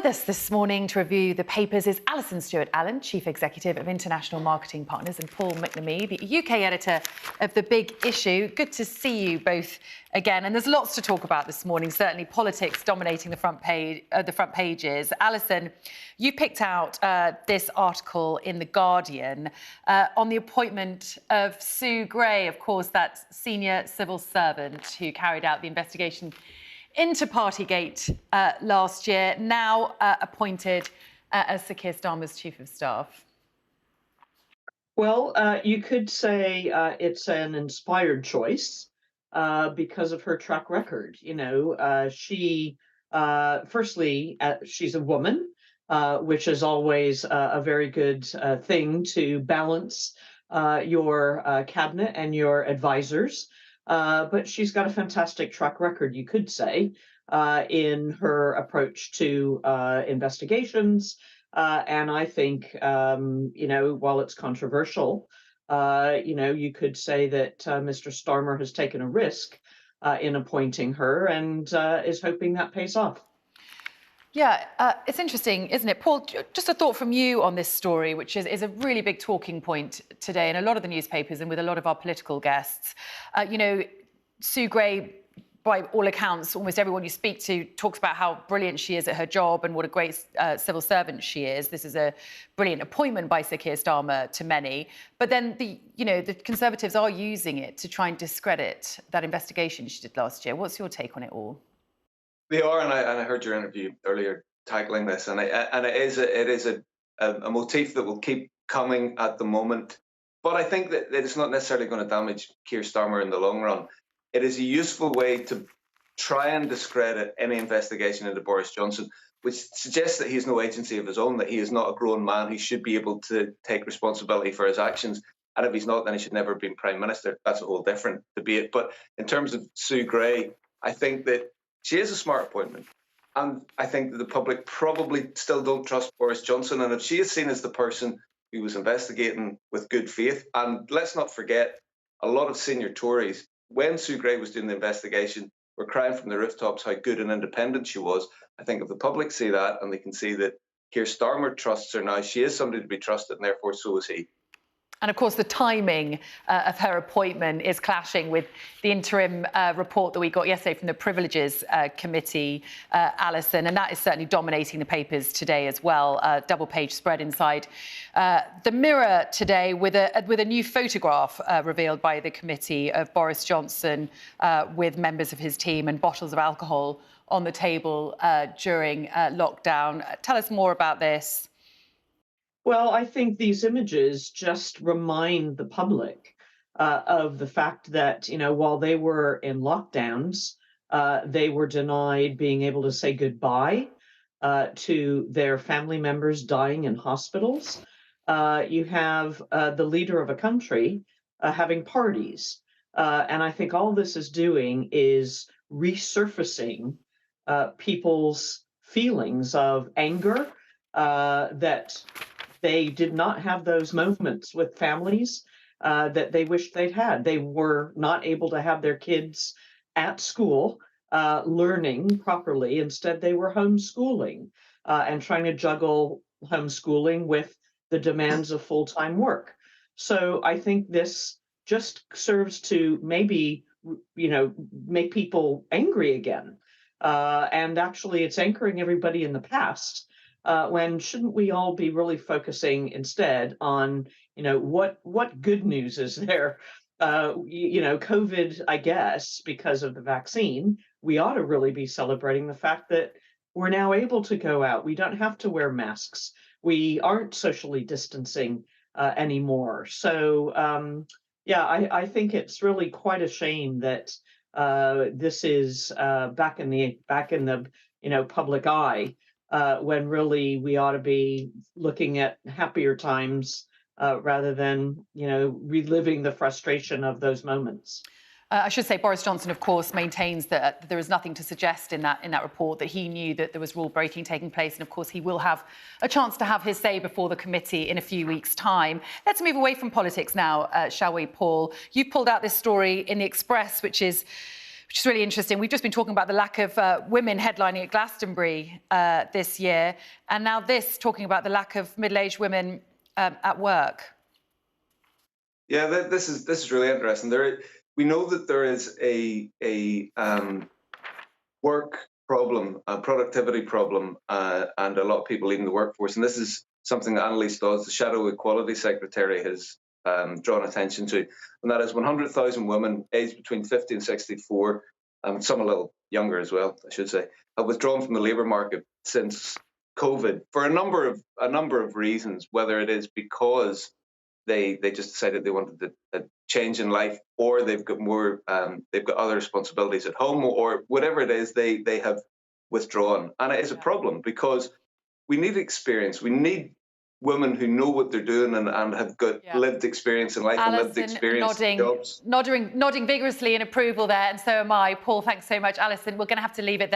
With us this morning to review the papers is Alison Stewart-Allen, Chief Executive of International Marketing Partners, and Paul McNamee, the UK editor of The Big Issue. Good to see you both again. And there's lots to talk about this morning, certainly politics dominating the front pages. Alison, you picked out this article in The Guardian on the appointment of Sue Gray, of course, that senior civil servant who carried out the investigation into Partygate last year, now appointed as Sir Keir Starmer's Chief of Staff. Well, you could say it's an inspired choice because of her track record. Firstly, she's a woman, which is always a very good thing to balance your cabinet and your advisors. But she's got a fantastic track record, you could say, in her approach to investigations. And I think, while it's controversial, you could say that Mr. Starmer has taken a risk in appointing her and is hoping that pays off. Yeah, it's interesting, isn't it? Paul, just a thought from you on this story, which is a really big talking point today in a lot of the newspapers and with a lot of our political guests. Sue Gray, by all accounts, almost everyone you speak to talks about how brilliant she is at her job and what a great civil servant she is. This is a brilliant appointment by Sir Keir Starmer to many. But then the Conservatives are using it to try and discredit that investigation she did last year. What's your take on it all? They are, and I heard your interview earlier tackling this, and it is a motif that will keep coming at the moment. But I think that it's not necessarily going to damage Keir Starmer in the long run. It is a useful way to try and discredit any investigation into Boris Johnson, which suggests that he has no agency of his own, that he is not a grown man. He should be able to take responsibility for his actions. And if he's not, then he should never have been Prime Minister. That's a whole different debate. But in terms of Sue Gray, I think that she is a smart appointment. And I think that the public probably still don't trust Boris Johnson. And if she is seen as the person who was investigating with good faith, and let's not forget, a lot of senior Tories, when Sue Gray was doing the investigation, were crying from the rooftops how good and independent she was. I think if the public see that and they can see that Keir Starmer trusts her now, she is somebody to be trusted, and therefore so is he. And of course, the timing of her appointment is clashing with the interim report that we got yesterday from the Privileges Committee, Alison, and that is certainly dominating the papers today as well. Double-page spread inside the Mirror today with a new photograph revealed by the committee of Boris Johnson with members of his team and bottles of alcohol on the table during lockdown. Tell us more about this. Well, I think these images just remind the public of the fact that, while they were in lockdowns, they were denied being able to say goodbye to their family members dying in hospitals. You have the leader of a country having parties. And I think all this is doing is resurfacing people's feelings of anger that they did not have those moments with families that they wished they'd had. They were not able to have their kids at school learning properly. Instead, they were homeschooling and trying to juggle homeschooling with the demands of full-time work. So I think this just serves to maybe, make people angry again. And actually, it's anchoring everybody in the past. When shouldn't we all be really focusing instead on, what good news is there? COVID, I guess, because of the vaccine, we ought to really be celebrating the fact that we're now able to go out. We don't have to wear masks. We aren't socially distancing anymore. So, I think it's really quite a shame that this is back in the public eye. When really we ought to be looking at happier times rather than, reliving the frustration of those moments. I should say Boris Johnson, of course, maintains that there is nothing to suggest in that report that he knew that there was rule breaking taking place. And of course, he will have a chance to have his say before the committee in a few weeks' time. Let's move away from politics now, shall we, Paul? You pulled out this story in The Express, which is which is really interesting. We've just been talking about the lack of women headlining at Glastonbury this year, and now this, talking about the lack of middle-aged women at work. Yeah, this is really interesting. We know that there is a work problem, a productivity problem, and a lot of people leaving the workforce. And this is something that Annalise Dodds, the Shadow Equality Secretary, has drawn attention to. And that is 100,000 women aged between 50 and 64, some a little younger as well, I should say, have withdrawn from the labour market since COVID for a number of reasons, whether it is because they just decided they wanted a change in life, or they've got other responsibilities at home, or whatever it is, they have withdrawn. And it is a problem because we need experience. We need women who know what they're doing and have got lived experience in life. Alison, and lived experience in jobs. Nodding vigorously in approval there, and so am I. Paul, thanks so much. Alison, we're going to have to leave it there.